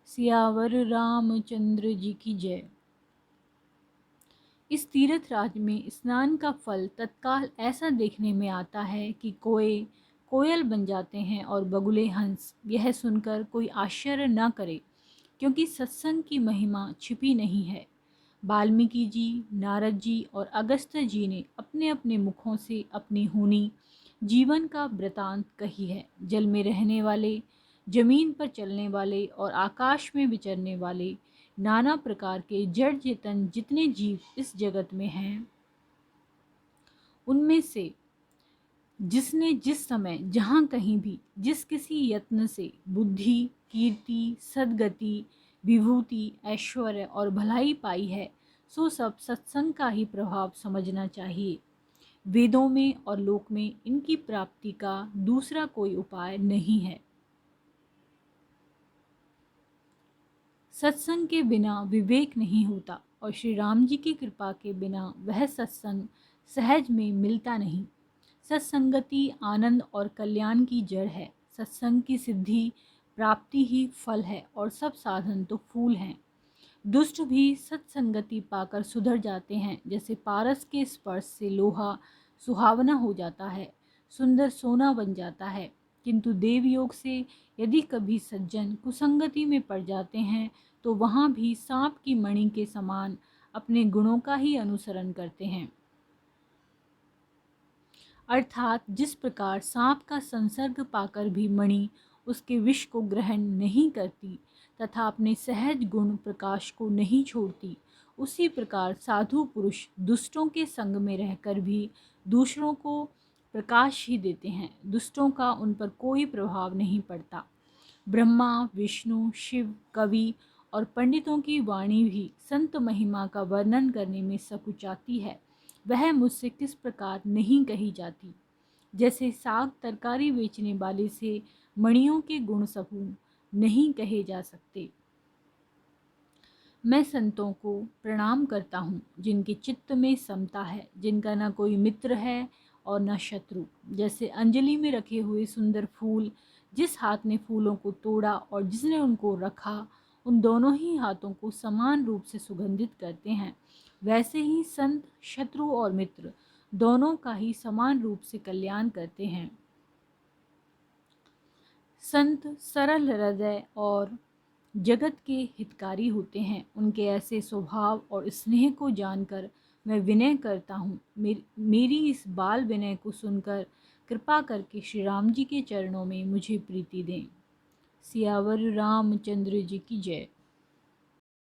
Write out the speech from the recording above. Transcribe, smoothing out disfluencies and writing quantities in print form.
सियावर रामचंद्र जी की जय। इस तीर्थ राज में स्नान का फल तत्काल ऐसा देखने में आता है कि कोयल बन जाते हैं और बगुले हंस। यह सुनकर कोई आश्चर्य न करे, क्योंकि सत्संग की महिमा छिपी नहीं है। वाल्मीकि जी, नारद जी और अगस्त्य जी ने अपने अपने मुखों से अपनी होनी जीवन का वृतांत कही है। जल में रहने वाले, जमीन पर चलने वाले और आकाश में विचरने वाले नाना प्रकार के जड़ चेतन जितने जीव इस जगत में हैं, उनमें से जिसने जिस समय जहाँ कहीं भी जिस किसी यत्न से बुद्धि, कीर्ति, सद्गति, विभूति, ऐश्वर्य और भलाई पाई है, सो सब सत्संग का ही प्रभाव समझना चाहिए। वेदों में और लोक में इनकी प्राप्ति का दूसरा कोई उपाय नहीं है। सत्संग के बिना विवेक नहीं होता और श्री राम जी की कृपा के बिना वह सत्संग सहज में मिलता नहीं। सत्संगति आनंद और कल्याण की जड़ है। सत्संग की सिद्धि प्राप्ति ही फल है और सब साधन तो फूल हैं। दुष्ट भी सत्संगति पाकर सुधर जाते हैं। जैसे पारस के स्पर्श से लोहा सुहावना हो जाता है, सुंदर सोना बन जाता है, किंतु देव योग से यदि कभी सज्जन कुसंगति में पड़ जाते हैं तो वहाँ भी सांप की मणि के समान अपने गुणों का ही अनुसरण करते हैं। अर्थात जिस प्रकार सांप का संसर्ग पाकर भी मणि उसके विष को ग्रहण नहीं करती तथा अपने सहज गुण प्रकाश को नहीं छोड़ती, उसी प्रकार साधु पुरुष दुष्टों के संग में रहकर भी दूसरों को प्रकाश ही देते हैं। दुष्टों का उन पर कोई प्रभाव नहीं पड़ता। ब्रह्मा, विष्णु, शिव, कवि और पंडितों की वाणी भी संत महिमा का वर्णन करने में सकुचाती है। वह मुझसे किस प्रकार नहीं कही जाती। जैसे साग तरकारी बेचने वाले से मणियों के गुण समूह नहीं कहे जा सकते। मैं संतों को प्रणाम करता हूँ जिनके चित्त में समता है, जिनका न कोई मित्र है और न शत्रु। जैसे अंजलि में रखे हुए सुंदर फूल, जिस हाथ ने फूलों को तोड़ा और जिसने उनको रखा, उन दोनों ही हाथों को समान रूप से सुगंधित करते हैं, वैसे ही संत शत्रु और मित्र दोनों का ही समान रूप से कल्याण करते हैं। संत सरल हृदय और जगत के हितकारी होते हैं। उनके ऐसे स्वभाव और स्नेह को जानकर मैं विनय करता हूँ। मेरी इस बाल विनय को सुनकर कृपा करके श्री राम जी के चरणों में मुझे प्रीति दें। सियावर रामचंद्र जी की जय।